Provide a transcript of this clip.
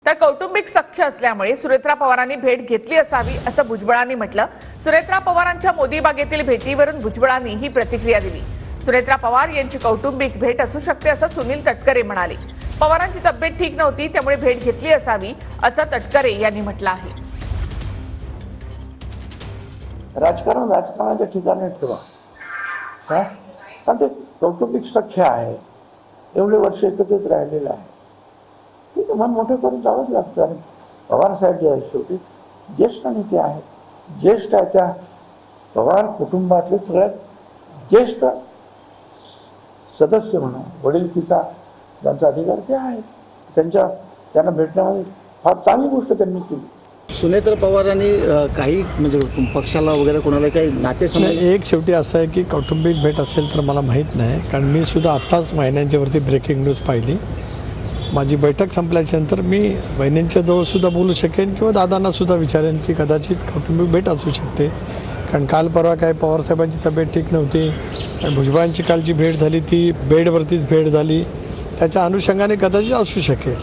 तर कौटुंबिक सख्य असल्यामुळे सुनेत्रा पवारांनी भेट घेतली असावी असं भुजबळांनी म्हटलं। सुनेत्रा पवारांच्या मोदी बागेतील भेटीवरून भुजबळांनी ही प्रतिक्रिया दिली। सुनेत्रा पवार यांची कौटुंबिक भेट असू शकते असं सुनील तटकरे म्हणाले। पवारांची तब्येत ठीक नव्हती त्यामुळे भेट घेतली असावी असं तटकरे यांनी म्हटलं आहे। राजकारण राजकारणाच्या ठिकाणी ठेवा, कारण ते कौटुंबिक सख्य आहे, एवढे वर्ष एकत्रित राहिलेलं आहे, ते मन मोठं करून जावंच लागतं। आणि पवार साहेब जे आहेत शेवटी ज्येष्ठ नेते आहेत, ज्येष्ठ आहे, त्या पवार कुटुंबातले सगळ्यात ज्येष्ठ सदस्य म्हणून वडीलकीचा त्यांचा अधिकार ते आहे, त्यांना भेटण्यामध्ये फार चांगली गोष्ट त्यांनी केली। सुनेत्रा पवारांनी काही म्हणजे पक्षाला वगैरे कोणाला काही नातेसंबंध एक शेवटी असं आहे की कौटुंबिक भेट असेल तर मला माहीत नाही, कारण मी सुद्धा आत्ताच महिन्यांच्यावरती ब्रेकिंग न्यूज पाहिली। माझी बैठक संपल्याच्यानंतर मी बहिणींच्या जवळसुद्धा बोलू शकेन किंवा दादांना सुद्धा विचारेन की कदाचित कौटुंबिक भेट असू शकते, कारण काल परवा काय पवारसाहेबांची तब्येत ठीक नव्हती आणि भुजबळांची कालची भेट झाली ती बेडवरतीच भेट झाली, त्याच्या अनुषंगाने कदाचित असू शकेल।